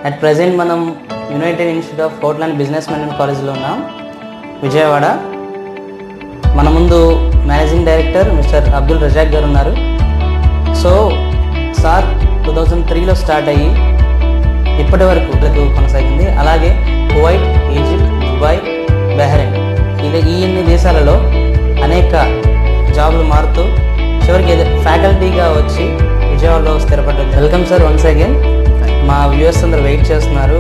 At present మనం United institute of hotel and business management కాలేజ్లో ఉన్నాం, విజయవాడ. మన ముందు managing director mister Abdul Razak గారు ఉన్నారు. సో సార్ 2003లో స్టార్ట్ అయ్యి ఇప్పటి వరకు కొనసాగింది. అలాగే కువైట్, ఈజిప్ట్, దుబాయ్, బహ్రెయిన్ ఈ ఇన్ని దేశాలలో అనేక జాబ్లు మారుతూ చివరికి ఫ్యాకల్టీగా వచ్చి విజయవాడలో స్థిరపడ్డారు. Welcome sir once again. మా వ్యూవర్స్ అందరూ వెయిట్ చేస్తున్నారు,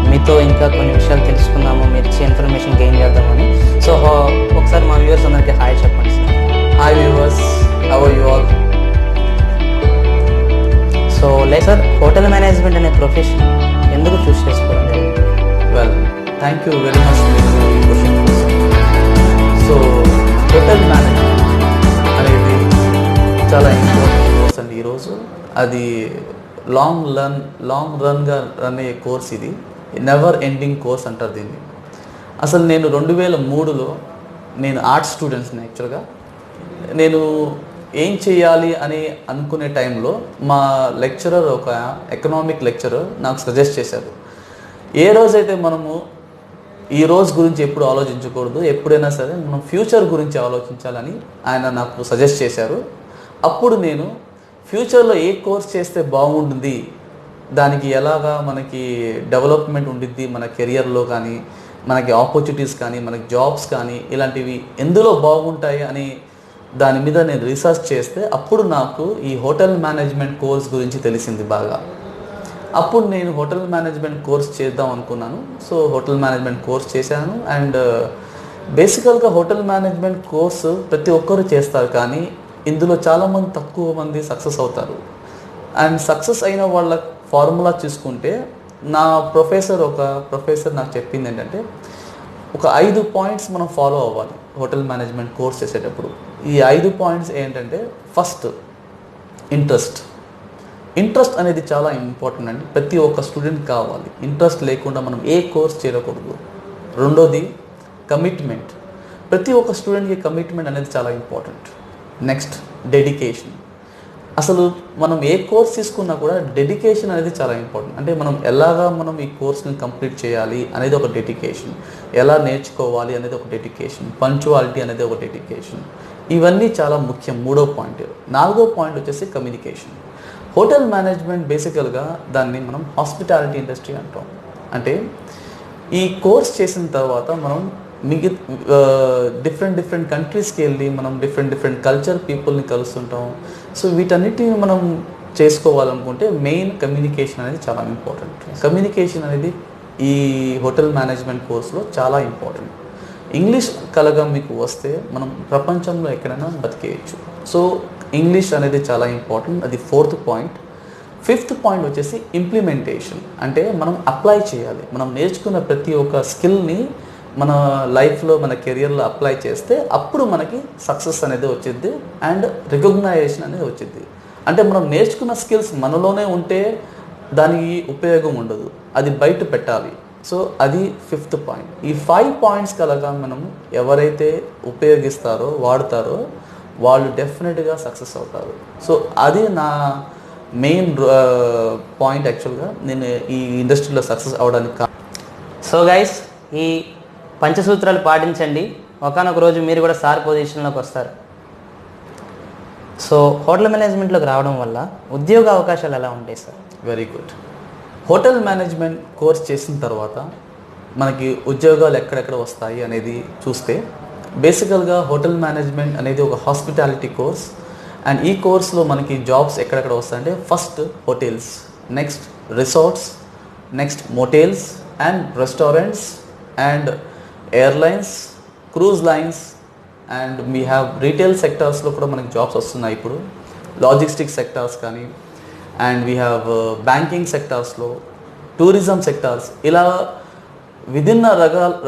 మీతో ఇంకా కొన్ని విషయాలు తెలుసుకుందాము, మీరు ఇచ్చే ఇన్ఫర్మేషన్ గెయిన్ చేద్దామని. సో ఒకసారి మా వ్యూవర్స్ అందరికీ హాయ్ చెప్పండి sir. Hi viewers, how are you all? So sir, hotel management అనే ప్రొఫెషన్ ఎందుకు చూస్ చేసుకోవడం జరిగింది? Well, thank you very much ఈ క్వశ్చన్. సో హోటల్ మేనేజ్మెంట్ అనేది చాలా ఇంపార్టెంట్ కోర్స్ అండి ఈరోజు. అది లాంగ్ రన్గా రన్ అయ్యే కోర్స్. ఇది నెవర్ ఎండింగ్ కోర్స్ అంటారు దీన్ని. అసలు నేను 2003లో నేను ఆర్ట్స్ స్టూడెంట్స్ని. యాక్చువల్గా నేను ఏం చేయాలి అని అనుకునే టైంలో మా లెక్చరర్, ఒక ఎకనామిక్ లెక్చరర్ నాకు సజెస్ట్ చేశారు, ఏ రోజైతే మనము ఈ రోజు గురించి ఎప్పుడు ఆలోచించకూడదు, ఎప్పుడైనా సరే మనం ఫ్యూచర్ గురించి ఆలోచించాలని ఆయన నాకు సజెస్ట్ చేశారు. అప్పుడు నేను ఫ్యూచర్లో ఏ కోర్స్ చేస్తే బాగుంటుంది, దానికి ఎలాగా మనకి డెవలప్మెంట్ ఉండిద్ది, మన కెరియర్లో కానీ, మనకి ఆపర్చునిటీస్ కానీ, మనకి జాబ్స్ కానీ, ఇలాంటివి ఎందులో బాగుంటాయి అని దాని మీద నేను రీసెర్చ్ చేస్తే అప్పుడు నాకు ఈ హోటల్ మేనేజ్మెంట్ కోర్స్ గురించి తెలిసింది బాగా. అప్పుడు నేను హోటల్ మేనేజ్మెంట్ కోర్స్ చేద్దాం అనుకున్నాను. సో హోటల్ మేనేజ్మెంట్ కోర్స్ చేశాను. అండ్ బేసికల్గా హోటల్ మేనేజ్మెంట్ కోర్సు ప్రతి ఒక్కరు చేస్తారు, కానీ ఇందులో చాలామంది తక్కువ మంది సక్సెస్ అవుతారు. అండ్ సక్సెస్ అయిన వాళ్ళ ఫార్ములా చూసుకుంటే నా ఒక ప్రొఫెసర్ నాకు చెప్పింది ఏంటంటే, ఒక 5 పాయింట్స్ మనం ఫాలో అవ్వాలి హోటల్ మేనేజ్మెంట్ కోర్స్ చేసేటప్పుడు. ఈ 5 పాయింట్స్ ఏంటంటే, ఫస్ట్ ఇంట్రెస్ట్ అనేది చాలా ఇంపార్టెంట్ అండి. ప్రతి ఒక్క స్టూడెంట్ కావాలి. ఇంట్రెస్ట్ లేకుండా మనం ఏ కోర్స్ చేయకూడదు. రెండోది కమిట్మెంట్. ప్రతి ఒక్క స్టూడెంట్కి కమిట్మెంట్ అనేది చాలా ఇంపార్టెంట్. Next dedication. అసలు మనం ఏ కోర్స్ తీసుకున్నా కూడా డెడికేషన్ అనేది చాలా ఇంపార్టెంట్. అంటే మనం ఈ కోర్స్ని కంప్లీట్ చేయాలి అనేది ఒక డెడికేషన్, ఎలా నేర్చుకోవాలి అనేది ఒక డెడికేషన్, పంక్చువాలిటీ అనేది ఒక డెడికేషన్. ఇవన్నీ చాలా ముఖ్యం. మూడో పాయింట్. నాలుగో పాయింట్ వచ్చేసి కమ్యూనికేషన్. హోటల్ మేనేజ్మెంట్ బేసికల్గా దాన్ని మనం హాస్పిటాలిటీ ఇండస్ట్రీ అంటాం. అంటే ఈ కోర్స్ చేసిన తర్వాత మనం డిఫరెంట్ కంట్రీస్కి వెళ్ళి మనం డిఫరెంట్ కల్చర్ పీపుల్ని కలుస్తుంటాం. సో వీటన్నిటిని మనం చేసుకోవాలనుకుంటే మెయిన్ కమ్యూనికేషన్ అనేది చాలా ఇంపార్టెంట్. కమ్యూనికేషన్ అనేది ఈ హోటల్ మేనేజ్మెంట్ కోర్సులో చాలా ఇంపార్టెంట్. ఇంగ్లీష్ కలగా మీకు వస్తే మనం ప్రపంచంలో ఎక్కడైనా బతికేయచ్చు. సో ఇంగ్లీష్ అనేది చాలా ఇంపార్టెంట్. అది 4th పాయింట్. 5th పాయింట్ వచ్చేసి ఇంప్లిమెంటేషన్. అంటే మనం అప్లై చేయాలి. మనం నేర్చుకున్న ప్రతి ఒక్క స్కిల్ని మన లైఫ్లో, మన కెరియర్లో అప్లై చేస్తే అప్పుడు మనకి సక్సెస్ అనేది వచ్చింది అండ్ రికగ్నైజేషన్ అనేది వచ్చింది. అంటే మనం నేర్చుకున్న స్కిల్స్ మనలోనే ఉంటే దానికి ఉపయోగం ఉండదు, అది బయట పెట్టాలి. సో అది 5th పాయింట్. ఈ 5 పాయింట్స్ కలగా మనం ఎవరైతే ఉపయోగిస్తారో, వాడతారో వాళ్ళు డెఫినెట్గా సక్సెస్ అవుతారు. సో అది నా మెయిన్ పాయింట్. యాక్చువల్గా నేను ఈ ఇండస్ట్రీలో సక్సెస్ అవడానికి. సో గైస్, ఈ పంచసూత్రాలు పాటించండి, ఒకనొక రోజు మీరు కూడా సార్ పొజిషన్లోకి వస్తారు. సో హోటల్ మేనేజ్మెంట్లోకి రావడం వల్ల ఉద్యోగ అవకాశాలు ఎలా ఉంటాయి sir? Very good. Hotel management course చేసిన తర్వాత మనకి ఉద్యోగాలు ఎక్కడెక్కడ వస్తాయి అనేది చూస్తే, బేసికల్గా హోటల్ మేనేజ్మెంట్ అనేది ఒక హాస్పిటాలిటీ కోర్స్. అండ్ ఈ కోర్స్లో మనకి జాబ్స్ ఎక్కడెక్కడ వస్తాయంటే, first hotels, next resorts, next motels and restaurants and airlines, cruise lines, and we have retail సెక్టార్స్లో కూడా మనకి జాబ్స్ వస్తున్నాయి ఇప్పుడు, లాజిస్టిక్ సెక్టార్స్ కానీ, అండ్ వీ హ్యావ్ బ్యాంకింగ్ సెక్టార్స్లో, టూరిజం సెక్టార్స్, ఇలా విభిన్న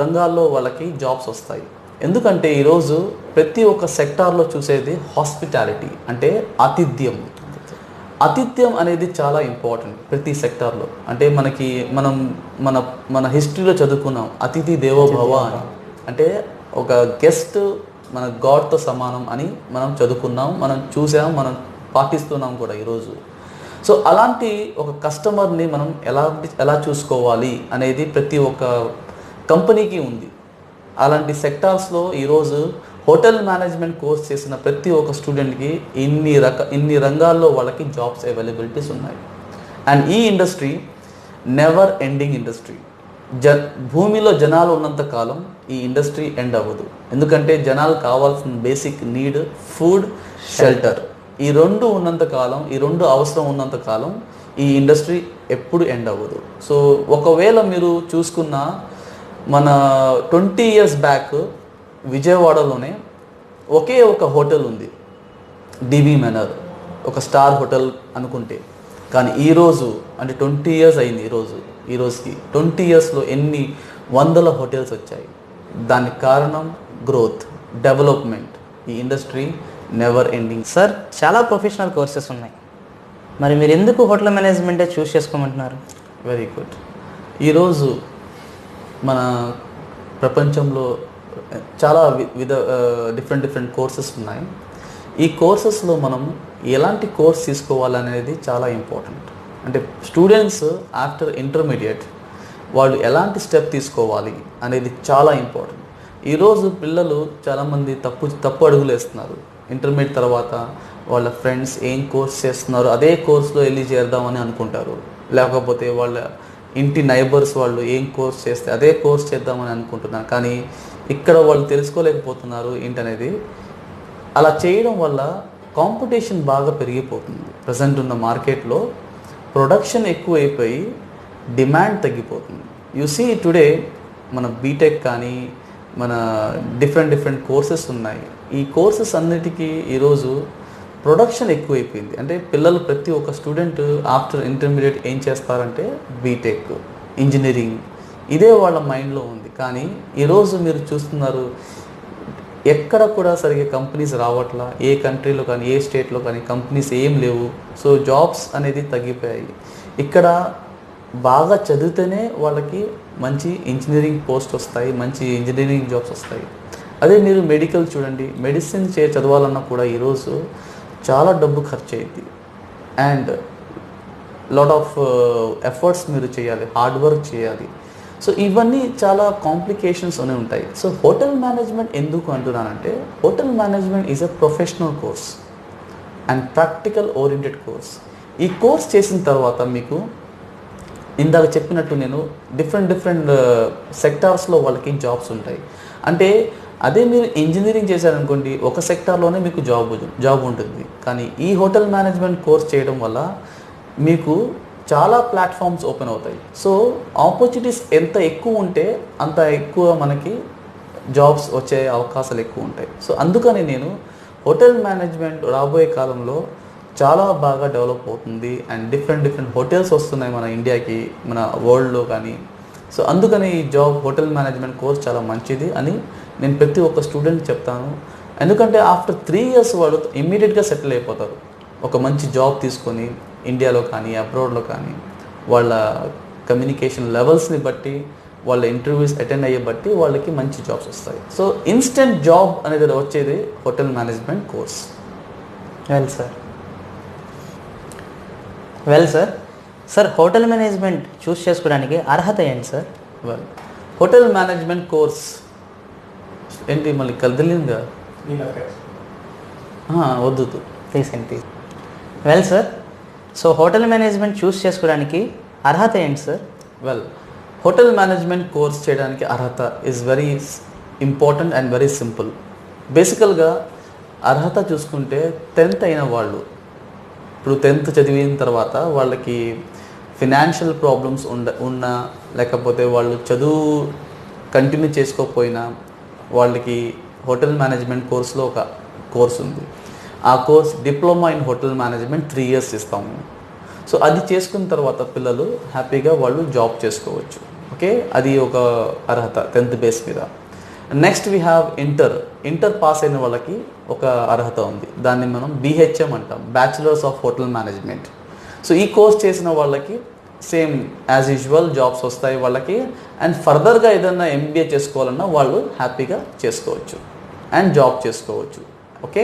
రంగాల్లో వాళ్ళకి జాబ్స్ వస్తాయి. ఎందుకంటే ఈరోజు ప్రతి ఒక్క సెక్టార్లో చూసేది హాస్పిటాలిటీ, అంటే ఆతిథ్యం అనేది చాలా ఇంపార్టెంట్ ప్రతి సెక్టార్లో. అంటే మన హిస్టరీలో చదువుకున్నాం, అతిథి దేవో భవ అని. అంటే ఒక గెస్ట్ మన గాడ్తో సమానం అని మనం చదువుకున్నాం, మనం చూసాం, మనం పాటిస్తున్నాం కూడా ఈరోజు. సో అలాంటి ఒక కస్టమర్ని మనం ఎలా చూసుకోవాలి అనేది ప్రతి ఒక్క కంపెనీకి ఉంది. అలాంటి సెక్టార్స్లో ఈరోజు హోటల్ మేనేజ్మెంట్ కోర్స్ చేసిన ప్రతి ఒక్క స్టూడెంట్కి ఇన్ని రంగాల్లో వాళ్ళకి జాబ్స్ అవైలబిలిటీస్ ఉన్నాయి. అండ్ ఈ ఇండస్ట్రీ నెవర్ ఎండింగ్ ఇండస్ట్రీ. భూమిలో జనాలు ఉన్నంత కాలం ఈ ఇండస్ట్రీ ఎండ్ అవ్వదు. ఎందుకంటే జనాలు కావాల్సిన బేసిక్ నీడ్ ఫుడ్, షెల్టర్, ఈ రెండు ఉన్నంత కాలం, ఈ రెండు అవసరం ఉన్నంత కాలం ఈ ఇండస్ట్రీ ఎప్పుడు ఎండ్ అవ్వదు. సో ఒకవేళ మీరు చూసుకున్న మన 20 years బ్యాక్ విజయవాడలోనే ఒకే ఒక హోటల్ ఉంది, డివి మెనర్, ఒక స్టార్ హోటల్ అనుకుంటే. కానీ ఈరోజు అంటే 20 years అయింది ఈ రోజుకి 20 yearsలో ఎన్ని వందల హోటల్స్ వచ్చాయి. దానికి కారణం గ్రోత్, డెవలప్మెంట్. ఈ ఇండస్ట్రీ నెవర్ ఎండింగ్. సార్ చాలా ప్రొఫెషనల్ కోర్సెస్ ఉన్నాయి, మరి మీరు ఎందుకు హోటల్ మేనేజ్మెంటే చూస్ చేసుకోమంటున్నారు? Very good. ఈరోజు మన ప్రపంచంలో చాలా డిఫరెంట్ కోర్సెస్ ఉన్నాయి. ఈ కోర్సెస్లో మనం ఎలాంటి కోర్స్ తీసుకోవాలనేది చాలా ఇంపార్టెంట్. అంటే స్టూడెంట్స్ ఆఫ్టర్ ఇంటర్మీడియట్ వాళ్ళు ఎలాంటి స్టెప్ తీసుకోవాలి అనేది చాలా ఇంపార్టెంట్. ఈరోజు పిల్లలు చాలామంది తప్పు అడుగులు వేస్తున్నారు. ఇంటర్మీడియట్ తర్వాత వాళ్ళ ఫ్రెండ్స్ ఏం కోర్స్ చేస్తున్నారు అదే కోర్స్లో వెళ్ళి చేద్దామని అనుకుంటారు. లేకపోతే వాళ్ళ ఇంటి నైబర్స్ వాళ్ళు ఏం కోర్స్ చేస్తే అదే కోర్స్ చేద్దామని అనుకుంటున్నారు. కానీ ఇక్కడ వాళ్ళు తెలుసుకోలేకపోతున్నారు ఏంటనేది. అలా చేయడం వల్ల కాంపిటీషన్ బాగా పెరిగిపోతుంది. ప్రజెంట్ ఉన్న మార్కెట్లో ప్రొడక్షన్ ఎక్కువ అయిపోయి డిమాండ్ తగ్గిపోతుంది. యు సీ టుడే మన బీటెక్ కానీ మన డిఫరెంట్ కోర్సెస్ ఉన్నాయి. ఈ కోర్సెస్ అన్నిటికీ ఈరోజు ప్రొడక్షన్ ఎక్కువైపోయింది. అంటే పిల్లలు ప్రతి ఒక్క స్టూడెంట్ ఆఫ్టర్ ఇంటర్మీడియట్ ఏం చేస్తారంటే బీటెక్, ఇంజనీరింగ్, ఇదే వాళ్ళ మైండ్లో ఉంది. కానీ ఈరోజు మీరు చూస్తున్నారు ఎక్కడ కూడా సరిగ్గా కంపెనీస్ రావట్లా. ఏ కంట్రీలో కానీ ఏ స్టేట్లో కానీ కంపెనీస్ ఏం లేవు. సో జాబ్స్ అనేది తగ్గిపోయాయి. ఇక్కడ బాగా చదివితేనే వాళ్ళకి మంచి ఇంజనీరింగ్ పోస్ట్ వస్తాయి, మంచి ఇంజనీరింగ్ జాబ్స్ వస్తాయి. అదే మీరు మెడికల్ చూడండి, మెడిసిన్ చదవాలన్నా కూడా ఈరోజు చాలా డబ్బు ఖర్చు అయ్యింది. అండ్ లాట్ ఆఫ్ ఎఫర్ట్స్ మీరు చేయాలి, హార్డ్ వర్క్ చేయాలి. సో ఇవన్నీ చాలా కాంప్లికేషన్స్ అనే ఉంటాయి. సో హోటల్ మేనేజ్మెంట్ ఎందుకు అంటున్నానంటే hotel management is a professional course and practical oriented course. ఈ కోర్స్ చేసిన తర్వాత మీకు ఇందాక చెప్పినట్టు నేను డిఫరెంట్ సెక్టార్స్లో వాళ్ళకి జాబ్స్ ఉంటాయి. అంటే అదే మీరు ఇంజనీరింగ్ చేశారనుకోండి ఒక సెక్టార్లోనే మీకు జాబ్ ఉంటుంది. కానీ ఈ హోటల్ మేనేజ్మెంట్ కోర్స్ చేయడం వల్ల మీకు చాలా ప్లాట్ఫామ్స్ ఓపెన్ అవుతాయి. సో ఆపర్చునిటీస్ ఎంత ఎక్కువ ఉంటే అంత ఎక్కువ మనకి జాబ్స్ వచ్చే అవకాశాలు ఎక్కువ ఉంటాయి. సో అందుకని నేను హోటల్ మేనేజ్మెంట్ రాబోయే కాలంలో చాలా బాగా డెవలప్ అవుతుంది. అండ్ డిఫరెంట్ హోటల్స్ వస్తున్నాయి మన ఇండియాకి, మన వరల్డ్లో కానీ. సో అందుకని ఈ హోటల్ మేనేజ్మెంట్ కోర్స్ చాలా మంచిది అని నేను ప్రతి ఒక్క స్టూడెంట్ చెప్తాను. ఎందుకంటే ఆఫ్టర్ 3 years వాళ్ళు ఇమ్మీడియట్గా సెటిల్ అయిపోతారు. ఒక మంచి జాబ్ తీసుకొని ఇండియాలో కానీ అబ్రాడ్లో కానీ వాళ్ళ కమ్యూనికేషన్ లెవెల్స్ని బట్టి వాళ్ళ ఇంటర్వ్యూస్ అటెండ్ అయ్యే బట్టి వాళ్ళకి మంచి జాబ్స్ వస్తాయి. సో ఇన్స్టెంట్ జాబ్ అనేది వచ్చేది hotel management course. Well sir hotel management choose చేసుకోవడానికి అర్హత ఏంటి సార్? హోటల్ మేనేజ్మెంట్ కోర్స్ ఏంటి మళ్ళీ కదిలిందా? వద్దు తీసండి. Well sir, so hotel management choose చేసుకోవడానికి అర్హత ఏంటి సార్? హోటల్ మేనేజ్మెంట్ కోర్స్ చేయడానికి అర్హత is very important and very simple. బేసికల్గా అర్హత చూసుకుంటే 10th అయిన వాళ్ళు, ఇప్పుడు 10th చదివిన తర్వాత వాళ్ళకి ఫినాన్షియల్ ప్రాబ్లమ్స్ ఉన్నా లేకపోతే వాళ్ళు చదువు కంటిన్యూ చేసుకోకపోయినా వాళ్ళకి హోటల్ మేనేజ్మెంట్ కోర్స్లో ఒక కోర్స్ ఉంది. ఆ course diploma in hotel management 3 years ఇస్తాము. సో అది చేసుకున్న తర్వాత పిల్లలు హ్యాపీగా వాళ్ళు జాబ్ చేసుకోవచ్చు. ఓకే, అది ఒక అర్హత 10th బేస్ మీద. Next we have inter pass అయిన వాళ్ళకి ఒక అర్హత ఉంది. దాన్ని మనం BHM అంటాం, bachelors of hotel management. So ఈ కోర్స్ చేసిన వాళ్ళకి సేమ్ యాజ్ యూజువల్ జాబ్స్ వస్తాయి వాళ్ళకి. అండ్ ఫర్దర్గా ఏదైనా MBA చేసుకోవాలన్నా వాళ్ళు హ్యాపీగా చేసుకోవచ్చు అండ్ జాబ్ చేసుకోవచ్చు. Okay,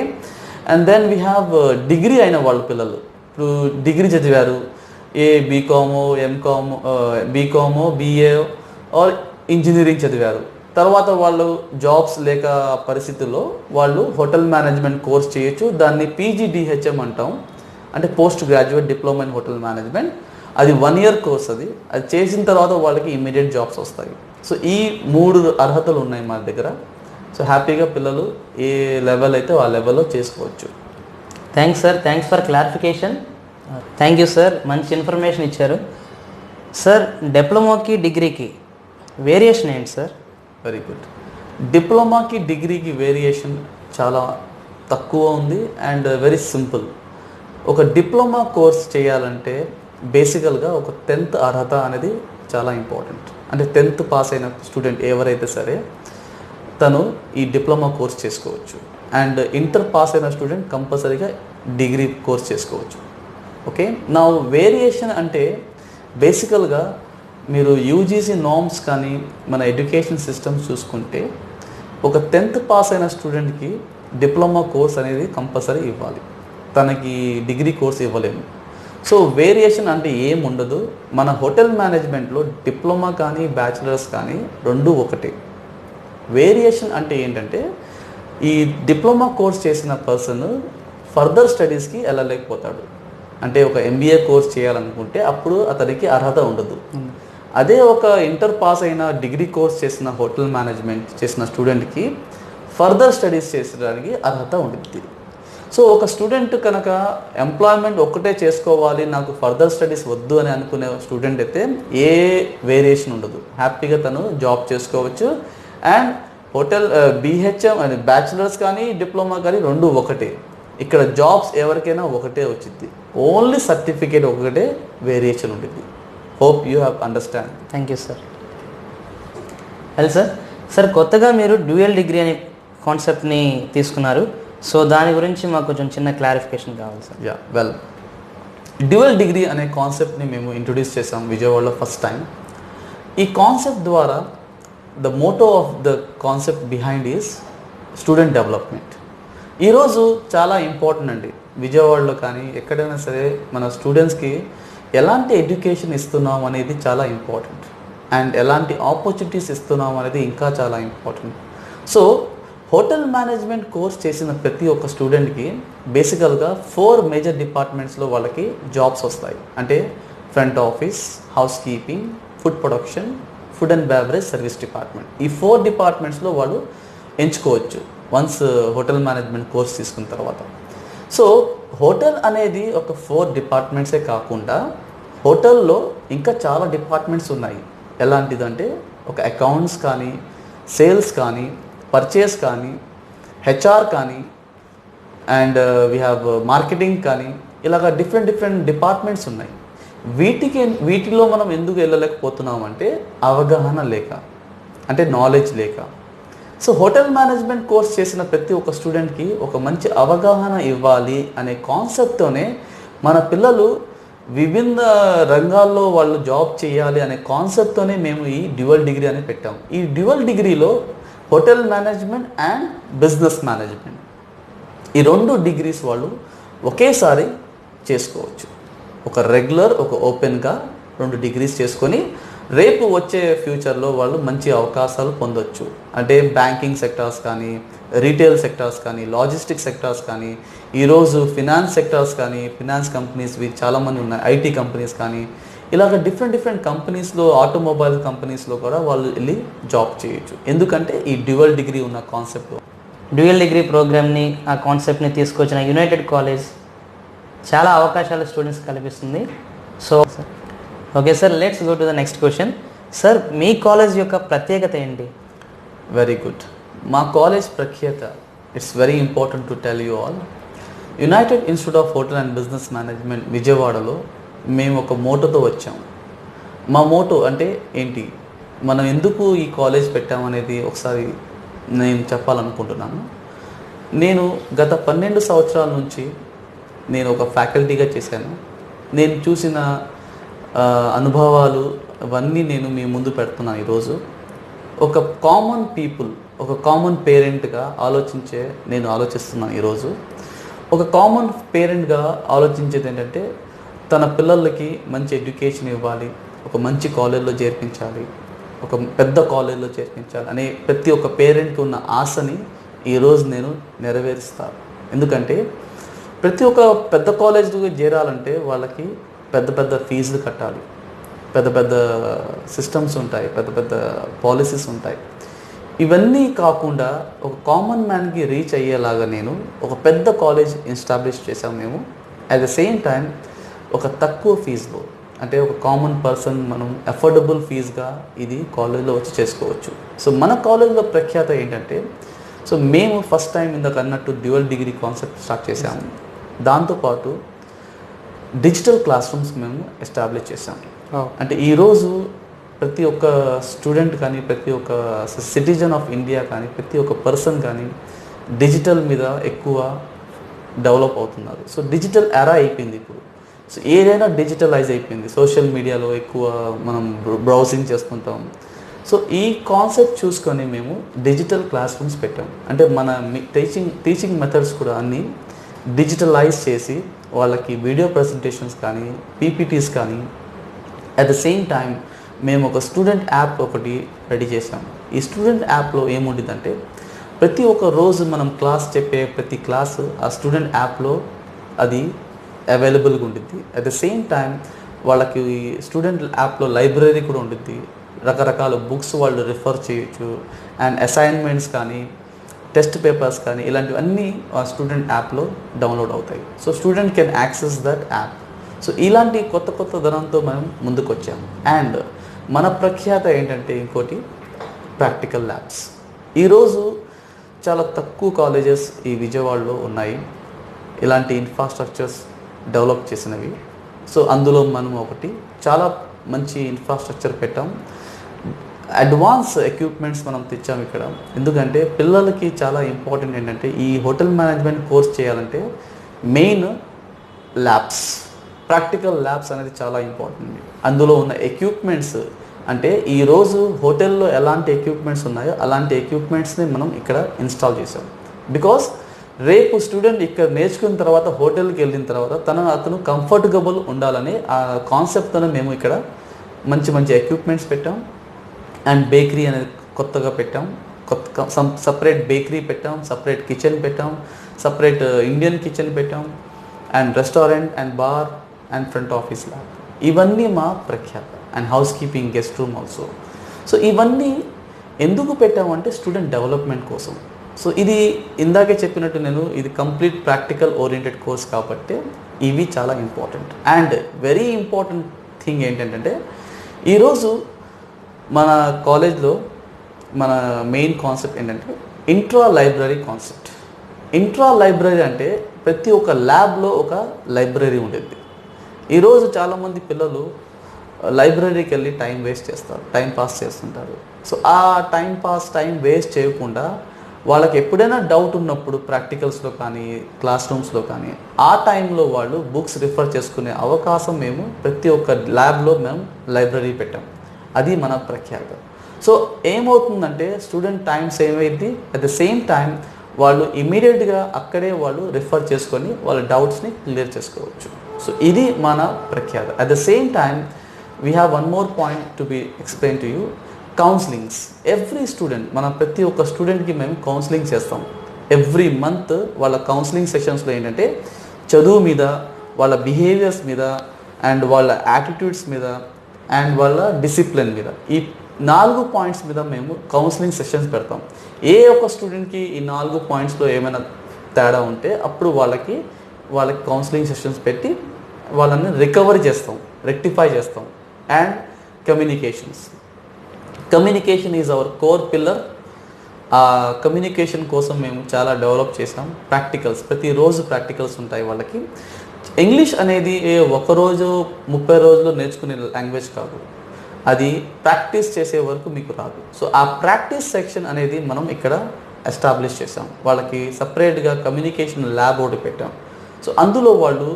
and then we have degree అయిన వాళ్ళ పిల్లలు ఇప్పుడు డిగ్రీ చదివారు, బీకామో బీకామో బీఏ ఆర్ ఇంజనీరింగ్ చదివారు. తర్వాత వాళ్ళు జాబ్స్ లేక పరిస్థితుల్లో వాళ్ళు హోటల్ మేనేజ్మెంట్ కోర్స్ చేయొచ్చు. దాన్ని PGDHM అంటాం, అంటే post graduate diploma in hotel management. అది 1 year కోర్స్. అది చేసిన తర్వాత వాళ్ళకి ఇమీడియట్ జాబ్స్ వస్తాయి. సో ఈ 3 అర్హతలు ఉన్నాయి మన దగ్గర. సో హ్యాపీగా పిల్లలు ఏ లెవెల్ అయితే ఆ లెవెల్లో చేసుకోవచ్చు. Thanks sir, thanks for clarification. Thank you sir, మంచి ఇన్ఫర్మేషన్ ఇచ్చారు. సార్, డిప్లొమాకి డిగ్రీకి వేరియేషన్ ఏంటి సార్? Very good. డిప్లొమాకి డిగ్రీకి వేరియేషన్ చాలా తక్కువ ఉంది అండ్ వెరీ సింపుల్. ఒక డిప్లొమా కోర్స్ చేయాలంటే బేసికల్గా ఒక 10th అర్హత అనేది చాలా ఇంపార్టెంట్. అంటే 10th పాస్ అయిన స్టూడెంట్ ఎవరైతే సరే తను ఈ డిప్లొమా కోర్స్ చేసుకోవచ్చు. అండ్ ఇంటర్ పాస్ అయిన స్టూడెంట్ కంపల్సరీగా డిగ్రీ కోర్స్ చేసుకోవచ్చు. ఓకే, నా వేరియేషన్ అంటే బేసికల్గా మీరు UGC నార్మ్స్ కానీ మన ఎడ్యుకేషన్ సిస్టమ్స్ చూసుకుంటే ఒక 10th పాస్ అయిన స్టూడెంట్కి డిప్లొమా కోర్స్ అనేది కంపల్సరీ ఇవ్వాలి, తనకి డిగ్రీ కోర్స్ ఇవ్వలేము. సో వేరియేషన్ అంటే ఏం ఉండదు. మన హోటల్ మేనేజ్మెంట్లో డిప్లొమా కానీ బ్యాచిలర్స్ కానీ రెండు ఒకటే. వేరియేషన్ అంటే ఏంటంటే ఈ డిప్లొమా కోర్స్ చేసిన పర్సన్ ఫర్దర్ స్టడీస్కి వెళ్ళలేకపోతాడు. అంటే ఒక MBA కోర్స్ చేయాలనుకుంటే అప్పుడు అతనికి అర్హత ఉండదు. అదే ఒక ఇంటర్ పాస్ అయిన డిగ్రీ కోర్స్ చేసిన హోటల్ మేనేజ్మెంట్ చేసిన స్టూడెంట్కి ఫర్దర్ స్టడీస్ చేసడానికి అర్హత ఉంటుంది. సో ఒక స్టూడెంట్ కనుక ఎంప్లాయ్మెంట్ ఒక్కటే చేసుకోవాలి, నాకు ఫర్దర్ స్టడీస్ వద్దు అని అనుకునే స్టూడెంట్ అయితే ఏ వేరియేషన్ ఉండదు, హ్యాపీగా తను జాబ్ చేసుకోవచ్చు. అండ్ హోటల్ BHM అని బ్యాచిలర్స్ కానీ డిప్లొమా కానీ రెండు ఒకటే. ఇక్కడ జాబ్స్ ఎవరికైనా ఒకటే వచ్చింది, ఓన్లీ సర్టిఫికేట్ ఒకటే వేరియేషన్ ఉంటుంది. Hope you have understand. Thank you sir. Hello sir. Sir, కొత్తగా మీరు డ్యూయల్ డిగ్రీ అనే కాన్సెప్ట్ని తీసుకున్నారు. సో దాని గురించి మాకు కొంచెం చిన్న క్లారిఫికేషన్ కావాలి సార్. వెల్, డ్యూయల్ డిగ్రీ అనే కాన్సెప్ట్ని మేము ఇంట్రొడ్యూస్ చేసాం విజయవాడలో ఫస్ట్ టైం. ఈ కాన్సెప్ట్ ద్వారా the motto of the concept behind is student development. ఈరోజు చాలా ఇంపార్టెంట్ అండి. విజయవాడలో కానీ ఎక్కడైనా సరే మన స్టూడెంట్స్కి ఎలాంటి ఎడ్యుకేషన్ ఇస్తున్నాం అనేది చాలా ఇంపార్టెంట్. అండ్ ఎలాంటి ఆపర్చునిటీస్ ఇస్తున్నాం అనేది ఇంకా చాలా important. So hotel management course చేసిన ప్రతి ఒక్క స్టూడెంట్కి బేసికల్గా 4 మేజర్ డిపార్ట్మెంట్స్లో వాళ్ళకి జాబ్స్ వస్తాయి. అంటే front office, house keeping, food production, food and beverage service department. ఈ 4 డిపార్ట్మెంట్స్లో వాళ్ళు ఎంచుకోవచ్చు వన్స్ హోటల్ మేనేజ్మెంట్ కోర్స్ తీసుకున్న తర్వాత. సో హోటల్ అనేది ఒక 4 డిపార్ట్మెంట్సే కాకుండా హోటల్లో ఇంకా చాలా డిపార్ట్మెంట్స్ ఉన్నాయి. ఎలాంటిదంటే ఒక అకౌంట్స్ కానీ, సేల్స్ కానీ, పర్చేస్ కానీ, HR కానీ, అండ్ వీ హ్యావ్ మార్కెటింగ్ కానీ, ఇలాగ డిఫరెంట్ డిపార్ట్మెంట్స్ ఉన్నాయి. వీటిలో మనం ఎందుకు వెళ్ళలేకపోతున్నాం అంటే అవగాహన లేక, అంటే నాలెడ్జ్ లేక. సో హోటల్ మేనేజ్మెంట్ కోర్స్ చేసిన ప్రతి ఒక్క స్టూడెంట్కి ఒక మంచి అవగాహన ఇవ్వాలి అనే కాన్సెప్ట్తోనే మన పిల్లలు విభిన్న రంగాల్లో వాళ్ళు జాబ్ చేయాలి అనే కాన్సెప్ట్తోనే మేము ఈ డ్యూయల్ డిగ్రీ అని పెట్టాము. ఈ డ్యూయల్ డిగ్రీలో hotel management and business management ఈ 2 డిగ్రీస్ వాళ్ళు ఒకేసారి చేసుకోవచ్చు. ఒక రెగ్యులర్, ఒక ఓపెన్గా 2 డిగ్రీస్ చేసుకొని రేపు వచ్చే ఫ్యూచర్లో వాళ్ళు మంచి అవకాశాలు పొందొచ్చు. అంటే బ్యాంకింగ్ సెక్టార్స్ కానీ, రీటైల్ సెక్టార్స్ కానీ, లాజిస్టిక్ సెక్టార్స్ కానీ, ఈరోజు ఫినాన్స్ సెక్టార్స్ కానీ, ఫినాన్స్ కంపెనీస్ చాలామంది ఉన్నాయి, IT కంపెనీస్ కానీ, ఇలాగ డిఫరెంట్ కంపెనీస్లో, ఆటోమొబైల్ కంపెనీస్లో కూడా వాళ్ళు వెళ్ళి జాబ్ చేయొచ్చు. ఎందుకంటే ఈ డ్యూయల్ డిగ్రీ ఉన్న కాన్సెప్ట్. డ్యూయల్ డిగ్రీ ప్రోగ్రామ్ని, ఆ కాన్సెప్ట్ని తీసుకొచ్చిన యునైటెడ్ కాలేజ్ చాలా అవకాశాలు స్టూడెంట్స్ కల్పిస్తుంది. So okay sir, let's go to the next question. Sir, me college యొక్క ప్రత్యేకత ఏంటి? Very good. మా కాలేజ్ ప్రఖ్యాత, it's very important to tell you all. United institute of hotel and business management విజయవాడలో మేము ఒక మోటోతో వచ్చాము. మా మోటో అంటే ఏంటి, మనం ఎందుకు ఈ కాలేజ్ పెట్టామనేది ఒకసారి నేను చెప్పాలనుకుంటున్నాను. నేను గత 12 సంవత్సరాల నుంచి నేను ఒక ఫ్యాకల్టీగా చేశాను. నేను చూసిన అనుభవాలు అవన్నీ నేను మీ ముందు పెడుతున్నాను ఈరోజు. ఒక కామన్ పీపుల్, ఒక కామన్ పేరెంట్గా నేను ఆలోచిస్తున్నాను ఈరోజు. ఒక కామన్ పేరెంట్గా ఆలోచించేది ఏంటంటే తన పిల్లలకి మంచి ఎడ్యుకేషన్ ఇవ్వాలి, ఒక మంచి కాలేజ్లో చేర్పించాలి, ఒక పెద్ద కాలేజ్లో చేర్పించాలి అనే ప్రతి ఒక్క పేరెంట్కి ఉన్న ఆశని ఈరోజు నేను నెరవేరుస్తాను. ఎందుకంటే ప్రతి ఒక్క పెద్ద కాలేజ్కి చేరాలంటే వాళ్ళకి పెద్ద పెద్ద ఫీజులు కట్టాలి, పెద్ద పెద్ద సిస్టమ్స్ ఉంటాయి, పెద్ద పెద్ద పాలసీస్ ఉంటాయి. ఇవన్నీ కాకుండా ఒక కామన్ మ్యాన్కి రీచ్ అయ్యేలాగా నేను ఒక పెద్ద కాలేజ్ ఎస్టాబ్లిష్ చేసాము మేము. అట్ ద సేమ్ టైం ఒక తక్కువ ఫీజులో, అంటే ఒక కామన్ పర్సన్ మనం అఫోర్డబుల్ ఫీజ్గా ఇది కాలేజ్లో వచ్చి చేసుకోవచ్చు. సో మన కాలేజ్లో ప్రఖ్యాత ఏంటంటే, సో మేము ఫస్ట్ టైం ఇందాక అన్నట్టు డ్యూయల్ డిగ్రీ కాన్సెప్ట్ స్టార్ట్ చేసాము. దాంతోపాటు డిజిటల్ క్లాస్ రూమ్స్ మేము ఎస్టాబ్లిష్ చేసాము. అంటే ఈరోజు ప్రతి ఒక్క స్టూడెంట్ కానీ, ప్రతి ఒక్క సిటిజన్ ఆఫ్ ఇండియా కానీ, ప్రతి ఒక్క పర్సన్ కానీ డిజిటల్ మీద ఎక్కువ డెవలప్ అవుతున్నారు. సో డిజిటల్ ఎరా అయిపోయింది ఇప్పుడు. సో ఏదైనా డిజిటలైజ్ అయిపోయింది. సోషల్ మీడియాలో ఎక్కువ మనం బ్రౌజింగ్ చేసుకుంటాం. సో ఈ కాన్సెప్ట్ చూసుకొని మేము డిజిటల్ క్లాస్ రూమ్స్ పెట్టాం. అంటే మన టీచింగ్ మెథడ్స్ కూడా అన్నీ డిజిటలైజ్ చేసి వాళ్ళకి వీడియో ప్రజెంటేషన్స్ కానీ, పీపీటీస్ కానీ, అట్ ద సేమ్ టైం మేము ఒక స్టూడెంట్ యాప్ ఒకటి రెడీ చేసాం. ఈ స్టూడెంట్ యాప్లో ఏముంటుందంటే ప్రతి ఒక్క రోజు మనం క్లాస్ చెప్పే ప్రతి క్లాసు ఆ స్టూడెంట్ యాప్లో అది అవైలబుల్గా ఉంటుంది. అట్ ద సేమ్ టైం వాళ్ళకి స్టూడెంట్ యాప్లో లైబ్రరీ కూడా ఉంటుంది. రకరకాల బుక్స్ వాళ్ళు రిఫర్ చేయొచ్చు. అండ్ అసైన్మెంట్స్ కానీ, టెస్ట్ పేపర్స్ కానీ, ఇలాంటివన్నీ ఆ స్టూడెంట్ యాప్లో డౌన్లోడ్ అవుతాయి. So student can access that app. So ఇలాంటి కొత్త కొత్త ధనంతో మనం ముందుకు వచ్చాము. అండ్ మన ప్రఖ్యాత ఏంటంటే ఇంకోటి ప్రాక్టికల్ ల్యాబ్స్. ఈరోజు చాలా తక్కువ కాలేజెస్ ఈ విజయవాడలో ఉన్నాయి ఇలాంటి ఇన్ఫ్రాస్ట్రక్చర్స్ డెవలప్ చేసినవి. సో అందులో మనం ఒకటి చాలా మంచి ఇన్ఫ్రాస్ట్రక్చర్ పెట్టాం. అడ్వాన్స్ ఎక్విప్మెంట్స్ మనం తెచ్చాము ఇక్కడ. ఎందుకంటే పిల్లలకి చాలా ఇంపార్టెంట్ ఏంటంటే ఈ హోటల్ మేనేజ్మెంట్ కోర్స్ చేయాలంటే మెయిన్ ల్యాబ్స్, ప్రాక్టికల్ ల్యాబ్స్ అనేది చాలా ఇంపార్టెంట్. అందులో ఉన్న ఎక్విప్మెంట్స్ అంటే ఈరోజు హోటల్లో ఎలాంటి ఎక్విప్మెంట్స్ ఉన్నాయో అలాంటి ఎక్విప్మెంట్స్ని మనం ఇక్కడ ఇన్స్టాల్ చేసాం. బికాస్ రేపు స్టూడెంట్ ఇక్కడ నేర్చుకున్న తర్వాత హోటల్కి వెళ్ళిన తర్వాత అతను కంఫర్టబుల్ ఉండాలని ఆ కాన్సెప్ట్తో మేము ఇక్కడ మంచి మంచి ఎక్విప్మెంట్స్ పెట్టాం. అండ్ బేకరీ అనేది కొత్తగా పెట్టాం. సపరేట్ బేకరీ పెట్టాం, సపరేట్ కిచెన్ పెట్టాం, సపరేట్ ఇండియన్ కిచెన్ పెట్టాం, and restaurant and bar and front office lab. ఇవన్నీ మా ప్రఖ్యాత. And house keeping, guest room also. So ఇవన్నీ ఎందుకు పెట్టామంటే స్టూడెంట్ డెవలప్మెంట్ కోసం. సో ఇది ఇందాకే చెప్పినట్టు నేను ఇది కంప్లీట్ ప్రాక్టికల్ ఓరియంటెడ్ కోర్స్ కాబట్టి ఇవి చాలా important. And very important thing ఏంటంటే ఈరోజు మన కాలేజ్లో మన మెయిన్ కాన్సెప్ట్ ఏంటంటే intra library concept. Intra library అంటే ప్రతి ఒక్క ల్యాబ్లో ఒక లైబ్రరీ ఉండేది. ఈరోజు చాలామంది పిల్లలు లైబ్రరీకి వెళ్ళి టైం వేస్ట్ చేస్తారు, టైం పాస్ చేస్తుంటారు. సో ఆ టైం వేస్ట్ చేయకుండా వాళ్ళకి ఎప్పుడైనా డౌట్ ఉన్నప్పుడు ప్రాక్టికల్స్లో కానీ, క్లాస్ రూమ్స్లో కానీ ఆ టైంలో వాళ్ళు బుక్స్ రిఫర్ చేసుకునే అవకాశం మేము ప్రతి ఒక్క ల్యాబ్లో మేము లైబ్రరీ పెట్టాం. అది మన ప్రఖ్యాత. సో ఏమవుతుందంటే స్టూడెంట్ టైం సేవ్ అయింది. అట్ ద సేమ్ టైం వాళ్ళు ఇమీడియట్గా అక్కడే వాళ్ళు రిఫర్ చేసుకొని వాళ్ళ డౌట్స్ని క్లియర్ చేసుకోవచ్చు. సో ఇది మన ప్రఖ్యాత. At the same time we have one more point to be explain to you. Counsellings. Every student, మన ప్రతి ఒక్క స్టూడెంట్కి మేము కౌన్సిలింగ్ చేస్తాం. ఎవ్రీ మంత్ వాళ్ళ కౌన్సిలింగ్ సెషన్స్లో ఏంటంటే చదువు మీద, వాళ్ళ బిహేవియర్స్ మీద, అండ్ వాళ్ళ యాటిట్యూడ్స్ మీద, అండ్ వాళ్ళ డిసిప్లిన్ మీద, ఈ 4 పాయింట్స్ మీద మేము కౌన్సిలింగ్ సెషన్స్ పెడతాం. ఏ ఒక్క స్టూడెంట్కి ఈ 4 పాయింట్స్లో ఏమైనా తేడా ఉంటే అప్పుడు వాళ్ళకి కౌన్సిలింగ్ సెషన్స్ పెట్టి వాళ్ళని రికవరీ చేస్తాం, రెక్టిఫై చేస్తాం. And communication is our core pillar. ఆ కమ్యూనికేషన్ కోసం మేము చాలా డెవలప్ చేసాం. ప్రాక్టికల్స్, ప్రతిరోజు ప్రాక్టికల్స్ ఉంటాయి వాళ్ళకి. ఇంగ్లీష్ అనేది ఒకరోజు 30 రోజులు నేర్చుకునే లాంగ్వేజ్ కాదు, అది ప్రాక్టీస్ చేసే వరకు మీకు రాదు. సో ఆ ప్రాక్టీస్ సెక్షన్ అనేది మనం ఇక్కడ ఎస్టాబ్లిష్ చేసాం. వాళ్ళకి సపరేట్గా కమ్యూనికేషన్ ల్యాబ్ ఒకటి పెట్టాం. సో అందులో వాళ్ళు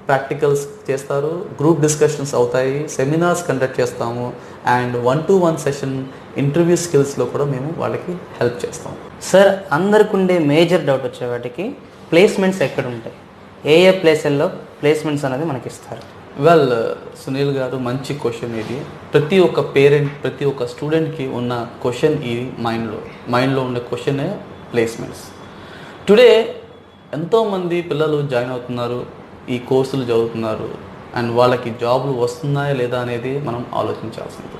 ప్రాక్టికల్స్ చేస్తారు, గ్రూప్ డిస్కషన్స్ అవుతాయి, సెమినార్స్ కండక్ట్ చేస్తాము, అండ్ 1-to-1 సెషన్ ఇంటర్వ్యూ స్కిల్స్లో కూడా మేము వాళ్ళకి హెల్ప్ చేస్తాం. సార్, అందరికి ఉండే మేజర్ డౌట్ వచ్చే వాటికి ప్లేస్మెంట్స్ ఎక్కడ ఉంటాయి? ఏ ఏ ప్లేసుల్లో ప్లేస్మెంట్స్ అనేది మనకి ఇస్తారు? వెల్ సునీల్ గారు, మంచి క్వశ్చన్ ఇది. ప్రతి ఒక్క పేరెంట్, ప్రతి ఒక్క స్టూడెంట్కి ఉన్న క్వశ్చన్ ఇది. మైండ్లో ఉండే క్వశ్చనే ప్లేస్మెంట్స్. టుడే ఎంతోమంది పిల్లలు జాయిన్ అవుతున్నారు, ఈ కోర్సులు చదువుతున్నారు, అండ్ వాళ్ళకి జాబ్లు వస్తున్నాయా లేదా అనేది మనం ఆలోచించాల్సింది.